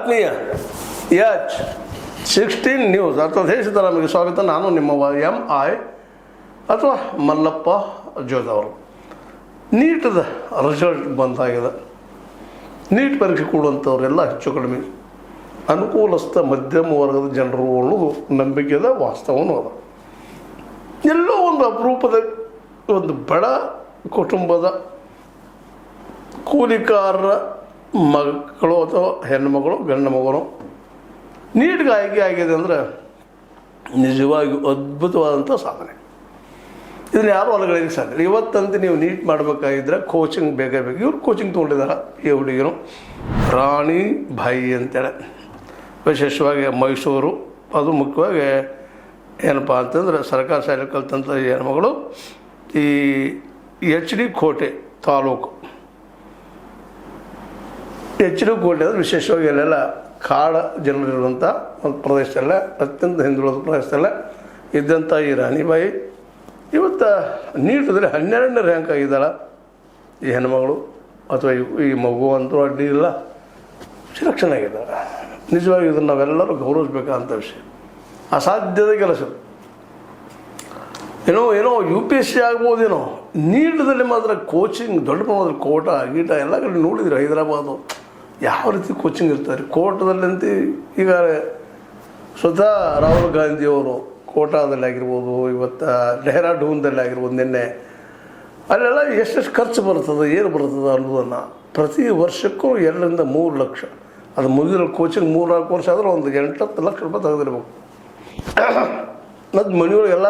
ಆತ್ಮೀಯ H16 news ಅಥವಾ ದೇಶದ ನಮಗೆ ಸ್ವಾಗತ. ನಾನು ನಿಮ್ಮ MI ಅಥವಾ ಮಲ್ಲಪ್ಪ ಜೋದವರು. ನೀಟದ ರಿಸಲ್ಟ್ ಬಂದಾಗಿದೆ. ನೀಟ್ ಪರೀಕ್ಷೆ ಕೊಡುವಂಥವರೆಲ್ಲ ಹೆಚ್ಚು ಕಡಿಮೆ ಅನುಕೂಲಸ್ಥ ಮಧ್ಯಮ ವರ್ಗದ ಜನರು ಅನ್ನೋದು ನಂಬಿಕೆದ ವಾಸ್ತವನೂ ಅದ. ಎಲ್ಲೋ ಒಂದು ಅಪರೂಪದ ಒಂದು ಬಡ ಕುಟುಂಬದ ಕೂಲಿಕಾರರ ಮಕ್ಕಳು ಅಥವಾ ಹೆಣ್ಣುಮಗಳು ಗಂಡು ಮಗನು ನೀಟ್ಗೆ ಆಯ್ಕೆ ಆಗಿದೆ ಅಂದರೆ ನಿಜವಾಗಿಯೂ ಅದ್ಭುತವಾದಂಥ ಸಾಧನೆ. ಇದನ್ನು ಯಾರು ಹೊಲಗಳಿಗೆ ಸಾಧ್ಯ. ಇವತ್ತಂತೆ ನೀವು ನೀಟ್ ಮಾಡಬೇಕಾಗಿದ್ದರೆ ಕೋಚಿಂಗ್ ಬೇಕು. ಇವ್ರು ಕೋಚಿಂಗ್ ತೊಗೊಂಡಿದ್ದಾರೆ. ಈ ಹುಡುಗಿರು ರಾಣಿ ಬಾಯಿ ಅಂತೇಳಿ ವಿಶೇಷವಾಗಿ ಮೈಸೂರು, ಅದು ಮುಖ್ಯವಾಗಿ ಏನಪ್ಪ ಅಂತಂದರೆ ಸರ್ಕಾರ ಶಾಲೆ ಕಲ್ತಂಥ ಹೆಣ್ಮಗಳು ಈ HD ಕೋಟೆ ತಾಲೂಕು. HD ಕೋಟೆ ಅಂದರೆ ವಿಶೇಷವಾಗಿ ಅಲ್ಲೆಲ್ಲ ಕಾಡ ಜನರಿರುವಂಥ ಒಂದು ಪ್ರದೇಶದಲ್ಲ, ಅತ್ಯಂತ ಹಿಂದುಳಿದ ಪ್ರದೇಶದಲ್ಲ ಇದ್ದಂಥ ಈ ರಾಣಿಬಾಯಿ ಇವತ್ತು ನೀಟಿದ್ರೆ 12ನೇ ರ್ಯಾಂಕ್ ಆಗಿದ್ದಾಳೆ. ಈ ಹೆಣ್ಮಗಳು ಅಥವಾ ಈ ಮಗು ಅಂತೂ ಅಡ್ಡಿ ಇಲ್ಲ, ಸೆಲೆಕ್ಷನ್ ಆಗಿದ್ದಾಳೆ. ನಿಜವಾಗಿ ಇದನ್ನು ನಾವೆಲ್ಲರೂ ಗೌರವಿಸಬೇಕಂತ ವಿಷಯ. ಅಸಾಧ್ಯದ ಕೆಲಸ. ಏನೋ UPSC ಆಗ್ಬೋದೇನೋ, ನೀಟದಲ್ಲಿ ಮಾತ್ರ ಕೋಚಿಂಗ್ ದೊಡ್ಡ ಪ್ರಮಾಣದಲ್ಲಿ ಕೋಟ ಗೀಟ ಎಲ್ಲ ಕಡೆ ನೋಡಿದ್ರು. ಹೈದರಾಬಾದು ಯಾವ ರೀತಿ ಕೋಚಿಂಗ್ ಇರ್ತಾರೆ ಕೋಟದಲ್ಲಂತ. ಈಗ ಸ್ವತಃ ರಾಹುಲ್ ಗಾಂಧಿಯವರು ಕೋಟಾದಲ್ಲಿ ಆಗಿರ್ಬೋದು, ಇವತ್ತು ಡೆಹ್ರಾಡೂನ್ದಲ್ಲಿ ಆಗಿರ್ಬೋದು, ನಿನ್ನೆ ಅಲ್ಲೆಲ್ಲ ಎಷ್ಟೆಷ್ಟು ಖರ್ಚು ಬರ್ತದೆ, ಏನು ಬರ್ತದೆ ಅನ್ನೋದನ್ನು ಪ್ರತಿ ವರ್ಷಕ್ಕೂ 2 ರಿಂದ 3 ಲಕ್ಷ. ಅದು ಮುಗಿದಿರೋ ಕೋಚಿಂಗ್ 3-4 ವರ್ಷ ಆದರೆ ಒಂದು 8-10 ಲಕ್ಷ ರೂಪಾಯಿ ತೆಗೆದಿರ್ಬೇಕು. ಮತ್ತು ಮನೆಯೊಳಗೆಲ್ಲ